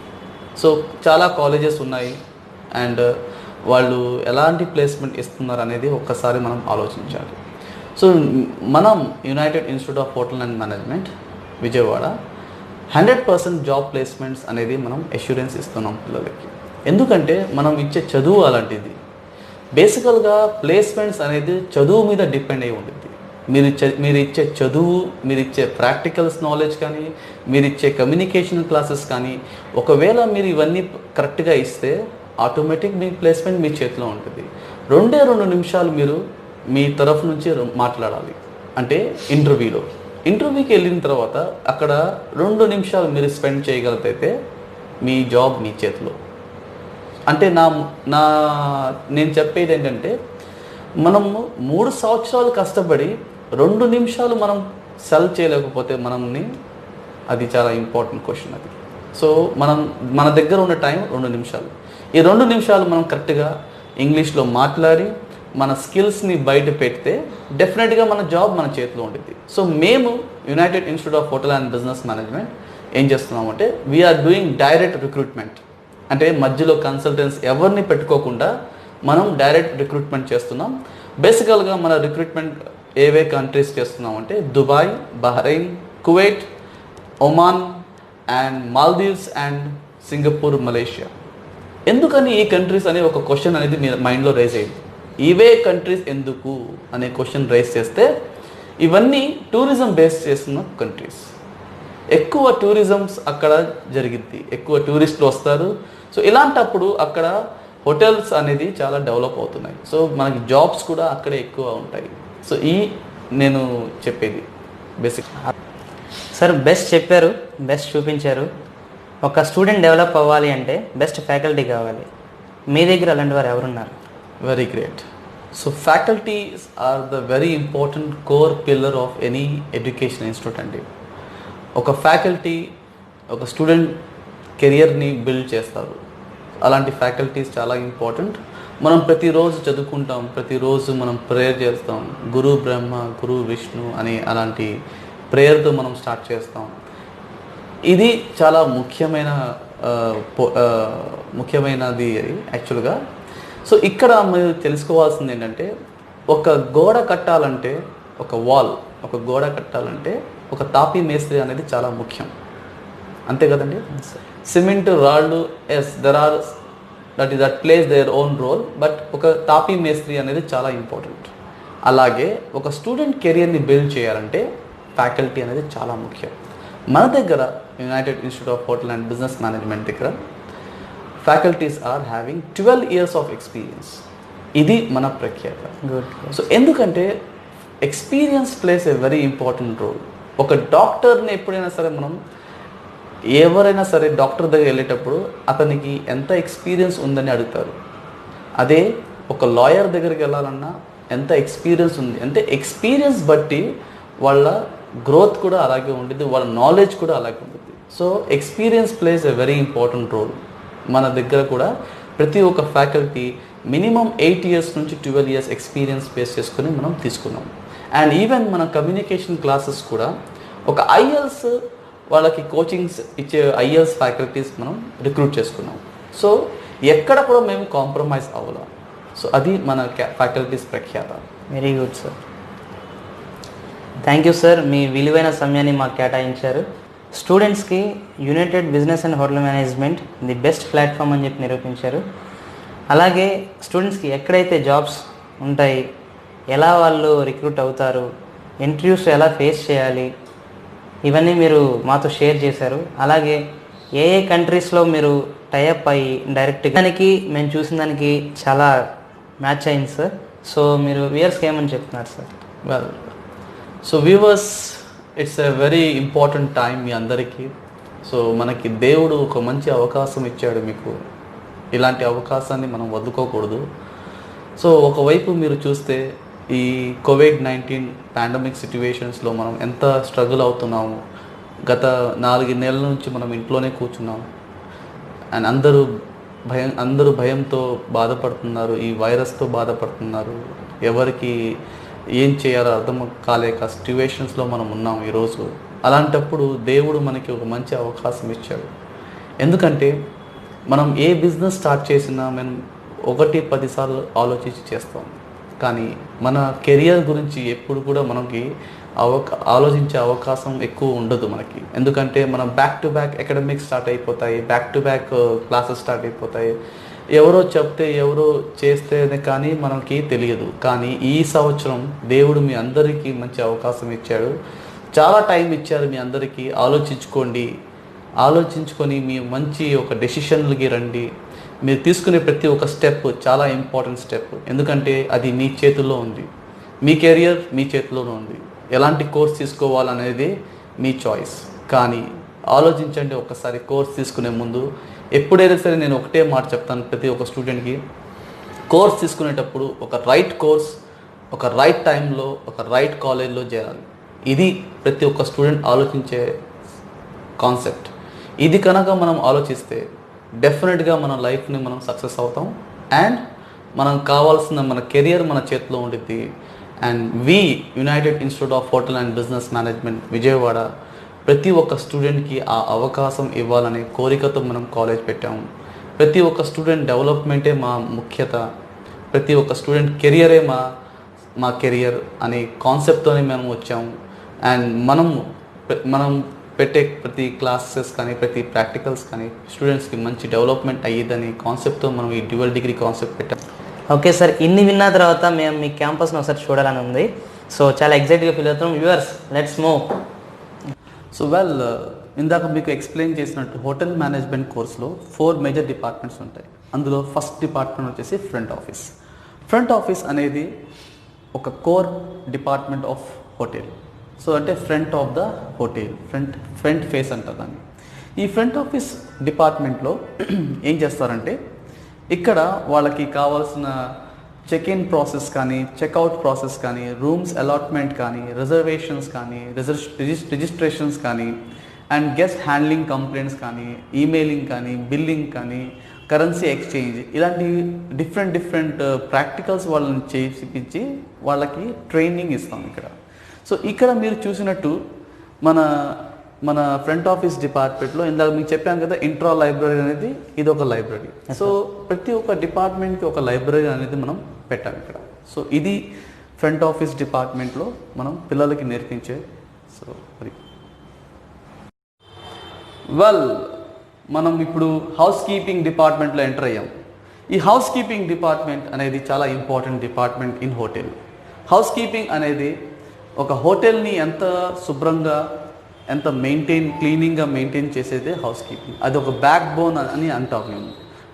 సో చాలా కాలేజెస్ ఉన్నాయి, అండ్ వాళ్ళు ఎలాంటి ప్లేస్మెంట్ ఇస్తున్నారు అనేది ఒక్కసారి మనం ఆలోచించాలి. సో మనం United institute of hotel and management Vijayawada 100% job placements అనేది మనం అష్యూరెన్స్ ఇస్తున్నాం పిల్లలకి. ఎందుకంటే మనం ఇచ్చే చదువు అలాంటిది. బేసికల్గా ప్లేస్మెంట్స్ అనేది చదువు మీద డిపెండ్ అయి ఉంటుంది. మీరు ఇచ్చే చదువు, మీరు ఇచ్చే ప్రాక్టికల్స్ నాలెడ్జ్ కానీ, మీరు ఇచ్చే కమ్యూనికేషన్ క్లాసెస్ కానీ, ఒకవేళ మీరు ఇవన్నీ కరెక్ట్గా ఇస్తే ఆటోమేటిక్ మీ ప్లేస్మెంట్ మీ చేతిలో ఉంటుంది. 2 నిమిషాలు మీరు మీ తరఫు నుంచి మాట్లాడాలి. అంటే ఇంటర్వ్యూకి వెళ్ళిన తర్వాత అక్కడ 2 నిమిషాలు మీరు స్పెండ్ చేయగలిగితే మీ జాబ్ మీ చేతిలో. అంటే నేను చెప్పేది ఏంటంటే, మనము 3 సంవత్సరాలు కష్టపడి 2 నిమిషాలు మనం సెల్ చేయలేకపోతే అది చాలా ఇంపార్టెంట్ క్వశ్చన్ అది. సో మన దగ్గర ఉన్న టైం 2 నిమిషాలు. ఈ 2 నిమిషాలు మనం కరెక్ట్గా ఇంగ్లీష్లో మాట్లాడి మన స్కిల్స్ని బయట పెడితే డెఫినెట్గా మన జాబ్ మన చేతిలో ఉంటుంది. సో మేము United institute of hotel and business management ఏం చేస్తున్నామంటే, వీఆర్ డూయింగ్ డైరెక్ట్ రిక్రూట్మెంట్. అంటే మధ్యలో కన్సల్టెంట్స్ ఎవరిని పెట్టుకోకుండా మనం డైరెక్ట్ రిక్రూట్మెంట్ చేస్తున్నాం. బేసికల్గా మన రిక్రూట్మెంట్ ఏవే కంట్రీస్ చేస్తున్నామంటే Dubai, Bahrain, Kuwait, Oman and Maldives and Singapore, Malaysia. ఎందుకని ఈ కంట్రీస్ అనే ఒక క్వశ్చన్ అనేది మీ మైండ్లో రైజ్ అయింది. ఇవే కంట్రీస్ ఎందుకు అనే క్వశ్చన్ రైజ్ చేస్తే, ఇవన్నీ టూరిజం బేస్ చేస్తున్న కంట్రీస్. ఎక్కువ టూరిజమ్స్ అక్కడ జరిగింది, ఎక్కువ టూరిస్టులు వస్తారు. సో ఇలాంటప్పుడు అక్కడ హోటల్స్ అనేది చాలా డెవలప్ అవుతున్నాయి. సో మనకి జాబ్స్ కూడా అక్కడే ఎక్కువ ఉంటాయి. సో నేను చెప్పేది బేసిక్. సార్ బెస్ట్ చెప్పారు, బెస్ట్ చూపించారు. ఒక స్టూడెంట్ డెవలప్ అవ్వాలి అంటే బెస్ట్ ఫ్యాకల్టీ కావాలి. మీ దగ్గర అలాంటి వారు ఎవరున్నారు? Very great. So faculties are the very important core pillar of any education institute అండి. ఒక ఫ్యాకల్టీ ఒక స్టూడెంట్ కెరియర్ని బిల్డ్ చేస్తారు. అలాంటి ఫ్యాకల్టీస్ చాలా ఇంపార్టెంట్. మనం ప్రతిరోజు చదువుకుంటాం, ప్రతిరోజు మనం ప్రేయర్ చేస్తాం. గురు బ్రహ్మ, గురు విష్ణు అని అలాంటి ప్రేయర్తో మనం స్టార్ట్ చేస్తాం. ఇది చాలా ముఖ్యమైనది యాక్చువల్గా. సో ఇక్కడ మీరు తెలుసుకోవాల్సింది ఏంటంటే, ఒక గోడ కట్టాలంటే, ఒక గోడ కట్టాలంటే ఒక తాపీ మేస్త్రి అనేది చాలా ముఖ్యం. అంతే కదండి. సిమెంట్, రాళ్ళు, yes that plays their own role, but ఒక తాపీ మేస్త్రి అనేది చాలా ఇంపార్టెంట్. అలాగే ఒక స్టూడెంట్ కెరియర్ని బిల్డ్ చేయాలంటే ఫ్యాకల్టీ అనేది చాలా ముఖ్యం. మన దగ్గర united institute of hotel and business management దగ్గర faculties are having 12 years of experience. ఇది మన ప్రఖ్యాత. సో ఎందుకంటే experience plays a very important role. ఒక డాక్టర్ని ఎప్పుడైనా సరే ఎవరైనా సరే డాక్టర్ దగ్గర వెళ్ళేటప్పుడు అతనికి ఎంత ఎక్స్పీరియన్స్ ఉందని అడుగుతారు. అదే ఒక లాయర్ దగ్గరికి వెళ్ళాలన్నా ఎంత ఎక్స్పీరియన్స్ ఉంది అంటే, ఎక్స్పీరియన్స్ బట్టి వాళ్ళ గ్రోత్ కూడా అలాగే ఉంటుంది, వాళ్ళ నాలెడ్జ్ కూడా అలాగే ఉంటుంది. So experience plays a very important role. మన దగ్గర కూడా ప్రతి ఒక్క ఫ్యాకల్టీ మినిమం 8 years నుంచి 12 years ఎక్స్పీరియన్స్ బేస్ చేసుకుని మనం తీసుకున్నాం. అండ్ ఈవెన్ మన కమ్యూనికేషన్ క్లాసెస్ కూడా ఒక ఐఎల్స్ వాళ్ళకి కోచింగ్స్ ఇచ్చే ఐఎల్స్ ఫ్యాకల్టీస్ మనం రిక్రూట్ చేసుకున్నాం. సో ఎక్కడ కూడా మేము కాంప్రమైజ్ అవ్వాలి. సో అది మన ఫ్యాకల్టీస్ ప్రఖ్యాత. Very good sir. Thank you sir, మీ విలువైన సమయాన్ని మాకు కేటాయించారు. స్టూడెంట్స్కి united business and hotel management the best platform అని చెప్పి నిరూపించారు. అలాగే స్టూడెంట్స్కి ఎక్కడైతే జాబ్స్ ఉంటాయి, ఎలా వాళ్ళు రిక్రూట్ అవుతారు, ఇంటర్వ్యూస్ ఎలా ఫేస్ చేయాలి, ఇవన్నీ మీరు మాతో షేర్ చేశారు. అలాగే ఏ కంట్రీస్లో మీరు టైఅప్ అయ్యి డైరెక్ట్గా దానికి మేము చూసిన దానికి చాలా మ్యాచ్ అయింది సార్. సో మీరు వ్యూవర్స్కి ఏమని చెప్తున్నారు sir? Well, so viewers, it's a very important time మీ అందరికీ. సో మనకి దేవుడు ఒక మంచి అవకాశం ఇచ్చాడు మీకు. ఇలాంటి అవకాశాన్ని మనం వదులుకోకూడదు. సో ఒకవైపు మీరు చూస్తే ఈ కోవిడ్-19 పాండమిక్ సిట్యుయేషన్స్లో మనం ఎంత స్ట్రగుల్ అవుతున్నాము. గత 4 నెలల నుంచి మనం ఇంట్లోనే కూర్చున్నాం. అండ్ అందరూ భయంతో బాధపడుతున్నారు. ఈ వైరస్తో బాధపడుతున్నారు. ఎవరికి ఏం చేయాలో అర్థం కాలేక సిట్యువేషన్స్లో మనం ఉన్నాం ఈరోజు. అలాంటప్పుడు దేవుడు మనకి ఒక మంచి అవకాశం ఇచ్చాడు. ఎందుకంటే మనం ఏ బిజినెస్ స్టార్ట్ చేసినా మనం 1-10 సార్లు ఆలోచించి చేస్తాం. కానీ మన కెరియర్ గురించి ఎప్పుడు కూడా మనకి ఆలోచించే అవకాశం ఎక్కువ ఉండదు మనకి. ఎందుకంటే మనం back to back academics start అయిపోతాయి, back to back classes start అయిపోతాయి. ఎవరో చెప్తే ఎవరో చేస్తేనే కానీ మనకి తెలియదు. కానీ ఈ సంవత్సరం దేవుడు మీ అందరికీ మంచి అవకాశం ఇచ్చాడు. చాలా టైం ఇచ్చారు మీ అందరికీ. ఆలోచించుకొని మీ మంచి ఒక డెసిషన్లకి రండి. మీరు తీసుకునే ప్రతి ఒక్క స్టెప్ చాలా ఇంపార్టెంట్ స్టెప్. ఎందుకంటే అది మీ చేతుల్లో ఉంది. మీ కెరియర్ మీ చేతిలోనే ఉంది. ఎలాంటి కోర్స్ తీసుకోవాలనేది మీ చాయిస్. కానీ ఆలోచించండి ఒకసారి కోర్స్ తీసుకునే ముందు. ఎప్పుడైనా సరే నేను ఒకటే మాట చెప్తాను ప్రతి ఒక్క స్టూడెంట్కి, కోర్స్ తీసుకునేటప్పుడు ఒక రైట్ కోర్స్ ఒక రైట్ టైంలో ఒక రైట్ కాలేజ్లో చేరాలి. ఇది ప్రతి ఒక్క స్టూడెంట్ ఆలోచించే కాన్సెప్ట్. ఇది కనుక మనం ఆలోచిస్తే డెఫినెట్గా మన లైఫ్ని మనం సక్సెస్ అవుతాం. అండ్ మనం కావాల్సిన మన కెరియర్ మన చేతిలో ఉండిద్ది. And United institute of hotel and business management Vijayawada ప్రతి ఒక్క స్టూడెంట్కి ఆ అవకాశం ఇవ్వాలనే కోరికతో మనం కాలేజ్ పెట్టాము. ప్రతి ఒక్క స్టూడెంట్ డెవలప్మెంటే మా ముఖ్యత. ప్రతి ఒక్క స్టూడెంట్ కెరియరే మా కెరియర్ అనే కాన్సెప్ట్తోనే మేము వచ్చాము. అండ్ మనం పెట్టే ప్రతి క్లాసెస్ కానీ ప్రతి ప్రాక్టికల్స్ కానీ స్టూడెంట్స్కి మంచి డెవలప్మెంట్ అయ్యేదని కాన్సెప్ట్తో మనం ఈ డ్యూయల్ డిగ్రీ కాన్సెప్ట్ పెట్టాం. ఓకే సార్, ఇన్ని విన్న తర్వాత మేము మీ క్యాంపస్ని ఒకసారి చూడాలని ఉంది. సో చాలా ఎగ్జైట్గా ఫీల్ అవుతున్నాం. Viewers, let's move. సో ఇందాక మీకు ఎక్స్ప్లెయిన్ చేసినట్టు హోటల్ మేనేజ్మెంట్ కోర్స్లో 4 మేజర్ డిపార్ట్మెంట్స్ ఉంటాయి. అందులో ఫస్ట్ డిపార్ట్మెంట్ వచ్చేసి ఫ్రంట్ ఆఫీస్. ఫ్రంట్ ఆఫీస్ అనేది ఒక core department of hotel. So అంటే front of the hotel, front face అంటారు దాన్ని. ఈ ఫ్రంట్ ఆఫీస్ డిపార్ట్మెంట్లో ఏం చేస్తారంటే ఇక్కడ వాళ్ళకి కావాల్సిన చెక్-ఇన్ ప్రాసెస్ కానీ చెక్అవుట్ ప్రాసెస్ కానీ రూమ్స్ అలాట్మెంట్ కానీ రిజర్వేషన్స్ కానీ రిజిస్ట్రేషన్స్ కానీ అండ్ గెస్ట్ హ్యాండ్లింగ్ కంప్లైంట్స్ కానీ ఈమెయిలింగ్ కానీ బిల్లింగ్ కానీ కరెన్సీ ఎక్స్చేంజ్ ఇలాంటి డిఫరెంట్ ప్రాక్టికల్స్ వాళ్ళని చేయించి వాళ్ళకి ట్రైనింగ్ ఇస్తాం ఇక్కడ. సో ఇక్కడ మీరు చూసినట్టు మన ఫ్రంట్ ఆఫీస్ డిపార్ట్మెంట్లో ఇందాక మీకు చెప్పాను కదా, ఇంట్రా లైబ్రరీ అనేది ఇది ఒక లైబ్రరీ. సో ప్రతి ఒక్క డిపార్ట్మెంట్కి ఒక లైబ్రరీ అనేది మనం పెట్టాం ఇక్కడ. సో ఇది ఫ్రంట్ ఆఫీస్ డిపార్ట్మెంట్లో మనం పిల్లలకి నేర్పించే. సో మనం ఇప్పుడు హౌస్ కీపింగ్ డిపార్ట్మెంట్లో ఎంటర్ అయ్యాం. ఈ హౌస్ కీపింగ్ డిపార్ట్మెంట్ అనేది చాలా important department in hotel. House keeping అనేది ఒక హోటల్ని ఎంత శుభ్రంగా ఎంత క్లీనింగ్గా మెయింటైన్ చేసేదే హౌస్ కీపింగ్. అది ఒక బ్యాక్ బోన్ అని అంటాం మేము.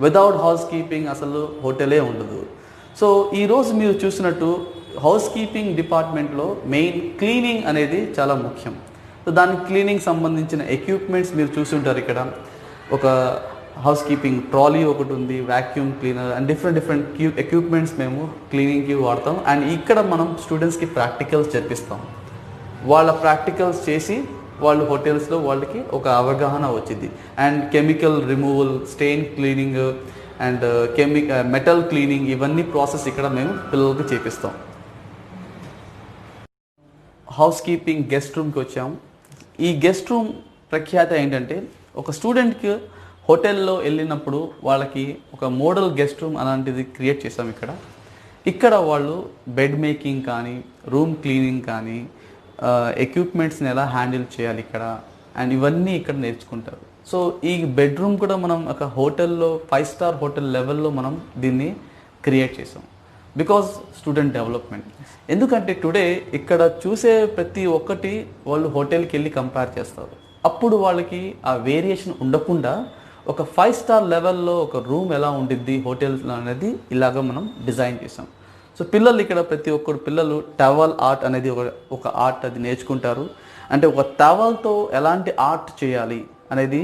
వితౌట్ హౌస్ కీపింగ్ అసలు హోటలే ఉండదు. సో ఈరోజు మీరు చూసినట్టు హౌస్ కీపింగ్ డిపార్ట్మెంట్లో మెయిన్ క్లీనింగ్ అనేది చాలా ముఖ్యం. సో దానికి క్లీనింగ్ సంబంధించిన ఎక్విప్మెంట్స్ మీరు చూసుంటారు. ఇక్కడ ఒక హౌస్ కీపింగ్ ట్రాలీ ఒకటి ఉంది, vacuum cleaner and different equipments మేము క్లీనింగ్కి వాడతాం. అండ్ ఇక్కడ మనం స్టూడెంట్స్కి ప్రాక్టికల్స్ జరిపిస్తాం. వాళ్ళ ప్రాక్టికల్స్ చేసి వాళ్ళు హోటల్స్లో వాళ్ళకి ఒక అవగాహన వచ్చింది. And chemical removal, stain cleaning and metal cleaning ఇవన్నీ ప్రాసెస్ ఇక్కడ మేము పిల్లలకి చేపిస్తాం. హౌస్ కీపింగ్ గెస్ట్ రూమ్కి వచ్చాము. ఈ గెస్ట్ రూమ్ ప్రఖ్యాత ఏంటంటే ఒక స్టూడెంట్కి హోటల్లో వెళ్ళినప్పుడు వాళ్ళకి ఒక మోడల్ గెస్ట్ రూమ్ అలాంటిది క్రియేట్ చేసాం ఇక్కడ వాళ్ళు బెడ్ మేకింగ్ కానీ రూమ్ క్లీనింగ్ కానీ ఎక్విప్మెంట్స్ని ఎలా హ్యాండిల్ చేయాలి ఇక్కడ అండ్ ఇవన్నీ ఇక్కడ నేర్చుకుంటారు. సో ఈ బెడ్రూమ్ కూడా మనం ఒక హోటల్లో 5 స్టార్ హోటల్ లెవెల్లో మనం దీన్ని క్రియేట్ చేసాం. Because student development. ఎందుకంటే టుడే ఇక్కడ చూసే ప్రతి ఒక్కటి వాళ్ళు హోటల్కి వెళ్ళి కంపేర్ చేస్తారు. అప్పుడు వాళ్ళకి ఆ వేరియేషన్ ఉండకుండా ఒక 5 స్టార్ లెవెల్లో ఒక రూమ్ ఎలా ఉండిద్ది హోటల్స్ అనేది ఇలాగ మనం డిజైన్ చేసాం. సో పిల్లలు ఇక్కడ ప్రతి ఒక్కరు పిల్లలు టవల్ ఆర్ట్ అనేది ఒక ఆర్ట్ అది నేర్చుకుంటారు. అంటే ఒక టవల్తో ఎలాంటి ఆర్ట్ చేయాలి అనేది,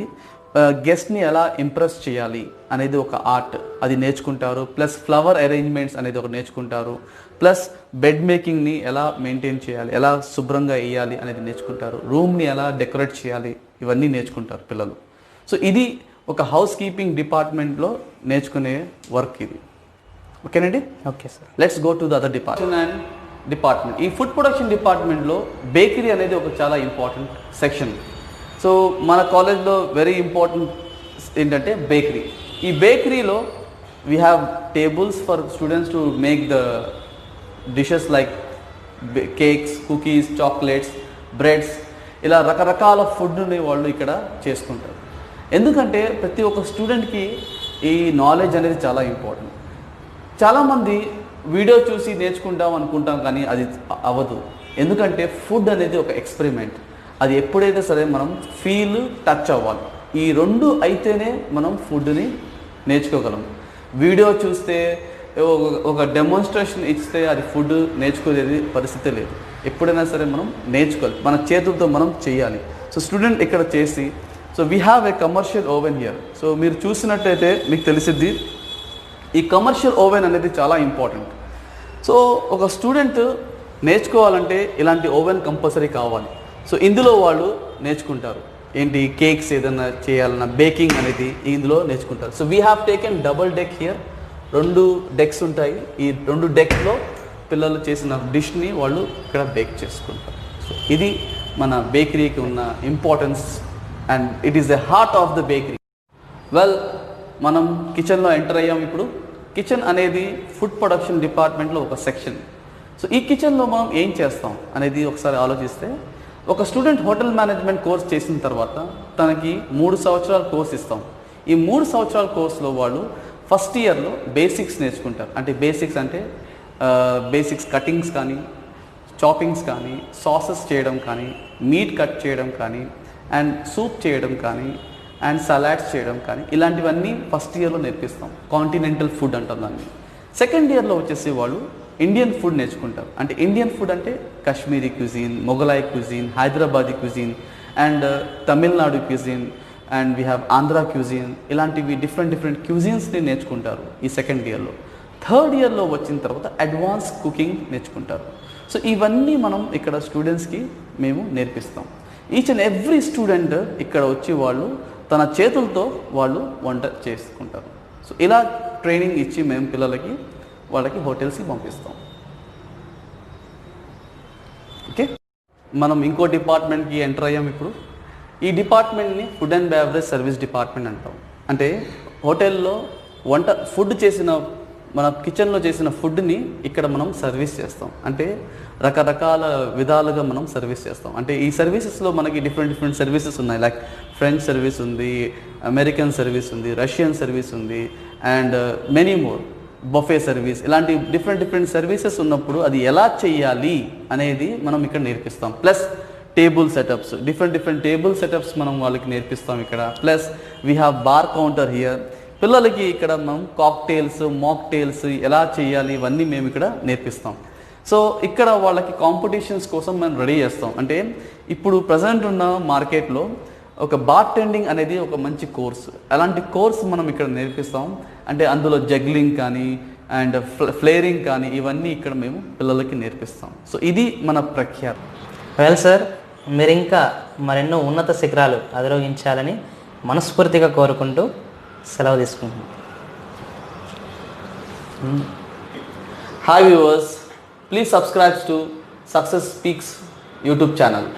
గెస్ట్ని ఎలా ఇంప్రెస్ చేయాలి అనేది ఒక ఆర్ట్ అది నేర్చుకుంటారు. ప్లస్ ఫ్లవర్ అరేంజ్మెంట్స్ అనేది ఒక నేర్చుకుంటారు. ప్లస్ బెడ్ మేకింగ్ని ఎలా మెయింటైన్ చేయాలి, ఎలా శుభ్రంగా వేయాలి అనేది నేర్చుకుంటారు. రూమ్ని ఎలా డెకరేట్ చేయాలి ఇవన్నీ నేర్చుకుంటారు పిల్లలు. సో ఇది ఒక హౌస్ కీపింగ్ డిపార్ట్మెంట్లో నేర్చుకునే వర్క్ ఇది. ఓకేనండి. Okay sir. Let's go to the other department. ఈ ఫుడ్ ప్రొడక్షన్ డిపార్ట్మెంట్లో బేకరీ అనేది ఒక చాలా ఇంపార్టెంట్ సెక్షన్. సో మన కాలేజ్లో వెరీ ఇంపార్టెంట్ ఏంటంటే బేకరీ. ఈ బేకరీలో we have tables for students to make the dishes like cakes, cookies, chocolates, breads, ఇలా రకరకాల ఫుడ్ని వాళ్ళు ఇక్కడ చేసుకుంటారు. ఎందుకంటే ప్రతి ఒక్క స్టూడెంట్కి ఈ నాలెడ్జ్ అనేది చాలా ఇంపార్టెంట్. చాలామంది వీడియో చూసి నేర్చుకుంటాం అనుకుంటాం, కానీ అది అవ్వదు. ఎందుకంటే ఫుడ్ అనేది ఒక ఎక్స్పెరిమెంట్. అది ఎప్పుడైతే సరే మనం ఫీల్, టచ్ అవ్వాలి. ఈ రెండు అయితేనే మనం ఫుడ్ని నేర్చుకోగలం. వీడియో చూస్తే ఒక డెమోన్స్ట్రేషన్ ఇస్తే అది ఫుడ్ నేర్చుకునేది పరిస్థితి లేదు. ఎప్పుడైనా సరే మనం నేర్చుకోవాలి, మన చేతులతో మనం చేయాలి. సో స్టూడెంట్ ఇక్కడ చేసి, so we have a commercial oven here. So మీరు చూసినట్టయితే మీకు తెలిసిద్ది, ఈ కమర్షియల్ ఓవెన్ అనేది చాలా ఇంపార్టెంట్. సో ఒక స్టూడెంట్ నేర్చుకోవాలంటే ఇలాంటి ఓవెన్ కంపల్సరీ కావాలి. సో ఇందులో వాళ్ళు నేర్చుకుంటారు ఏంటి, కేక్స్ ఏదైనా చేయాలన్నా బేకింగ్ అనేది ఇందులో నేర్చుకుంటారు. So we have taken double deck here. 2 dex ఉంటాయి. ఈ 2 డెక్స్లో పిల్లలు చేసిన డిష్ని వాళ్ళు ఇక్కడ బేక్ చేసుకుంటారు. సో ఇది మన బేకరీకి ఉన్న importance and it is the heart of the bakery. Well, మనం కిచెన్లో ఎంటర్ అయ్యాం. ఇప్పుడు కిచెన్ అనేది ఫుడ్ ప్రొడక్షన్ డిపార్ట్మెంట్లో ఒక సెక్షన్. సో ఈ కిచెన్లో మనం ఏం చేస్తాం అనేది ఒకసారి ఆలోచిస్తే, ఒక స్టూడెంట్ హోటల్ మేనేజ్మెంట్ కోర్స్ చేసిన తర్వాత తనకి 3 సంవత్సరాల కోర్స్ ఇస్తాం. ఈ 3 సంవత్సరాల కోర్సులో వాళ్ళు ఫస్ట్ ఇయర్లో బేసిక్స్ నేర్చుకుంటారు. అంటే బేసిక్స్ కటింగ్స్ కానీ, చాపింగ్స్ కానీ, సాసెస్ చేయడం కానీ, మీట్ కట్ చేయడం కానీ, అండ్ సూప్ చేయడం కానీ, అండ్ సలాడ్స్ చేయడం కానీ, ఇలాంటివన్నీ ఫస్ట్ ఇయర్లో నేర్పిస్తాం. కాంటినెంటల్ ఫుడ్ అంటాం దాన్ని. సెకండ్ ఇయర్లో వచ్చేసి వాళ్ళు ఇండియన్ ఫుడ్ నేర్చుకుంటారు. అంటే ఇండియన్ ఫుడ్ అంటే Kashmiri cuisine, Mughlai cuisine, Hyderabadi cuisine, and Tamil Nadu cuisine, and we have Andhra cuisine. ఇలాంటివి డిఫరెంట్ క్యూజిన్స్ని నేర్చుకుంటారు ఈ సెకండ్ ఇయర్లో. థర్డ్ ఇయర్లో వచ్చిన తర్వాత అడ్వాన్స్ కుకింగ్ నేర్చుకుంటారు. సో ఇవన్నీ మనం ఇక్కడ స్టూడెంట్స్కి మేము నేర్పిస్తాం. ఈచ్ అండ్ ఎవ్రీ స్టూడెంట్ ఇక్కడ వచ్చి వాళ్ళు తన చేతులతో వాళ్ళు వంట చేసుకుంటారు. సో ఇలా ట్రైనింగ్ ఇచ్చి మేము పిల్లలకి వాళ్ళకి హోటల్స్కి పంపిస్తాం. ఓకే, మనం ఇంకో డిపార్ట్మెంట్కి ఎంటర్ అయ్యాం. ఇప్పుడు ఈ డిపార్ట్మెంట్ని food and beverage service department అంటాం. అంటే హోటల్లో ఫుడ్ చేసిన, మన కిచెన్లో చేసిన ఫుడ్ని ఇక్కడ మనం సర్వీస్ చేస్తాం. అంటే రకరకాల విధాలుగా మనం సర్వీస్ చేస్తాం. అంటే ఈ సర్వీసెస్లో మనకి డిఫరెంట్ సర్వీసెస్ ఉన్నాయి. లైక్ ఫ్రెంచ్ సర్వీస్ ఉంది, అమెరికన్ సర్వీస్ ఉంది, రష్యన్ సర్వీస్ ఉంది, and many more, buffet service. ఇలాంటి డిఫరెంట్ సర్వీసెస్ ఉన్నప్పుడు అది ఎలా చేయాలి అనేది మనం ఇక్కడ నేర్పిస్తాం. Plus table setups, different table setups మనం వాళ్ళకి నేర్పిస్తాం ఇక్కడ. Plus we have bar counter here. పిల్లలకి ఇక్కడ మనం కాక్టైల్స్, మాక్టైల్స్ ఎలా చేయాలి ఇవన్నీ మేము ఇక్కడ నేర్పిస్తాం. సో ఇక్కడ వాళ్ళకి కాంపిటీషన్స్ కోసం మనం రెడీ చేస్తాం. అంటే ఇప్పుడు ప్రజెంట్ ఉన్న మార్కెట్లో ఒక బార్ టెండింగ్ అనేది ఒక మంచి కోర్సు. అలాంటి కోర్సు మనం ఇక్కడ నేర్పిస్తాం. అంటే అందులో జగ్లింగ్ కానీ, అండ్ ఫ్లేరింగ్ కానీ, ఇవన్నీ ఇక్కడ మేము పిల్లలకి నేర్పిస్తాం. సో ఇది మన ప్రఖ్యాతి. వెల్ సార్, మీరు ఇంకా మరెన్నో ఉన్నత శిఖరాలు అధిరోహించాలని మనస్ఫూర్తిగా కోరుకుంటూ సెలవు తీసుకుంటున్నాం. Hi viewers, please subscribe to success speaks YouTube channel.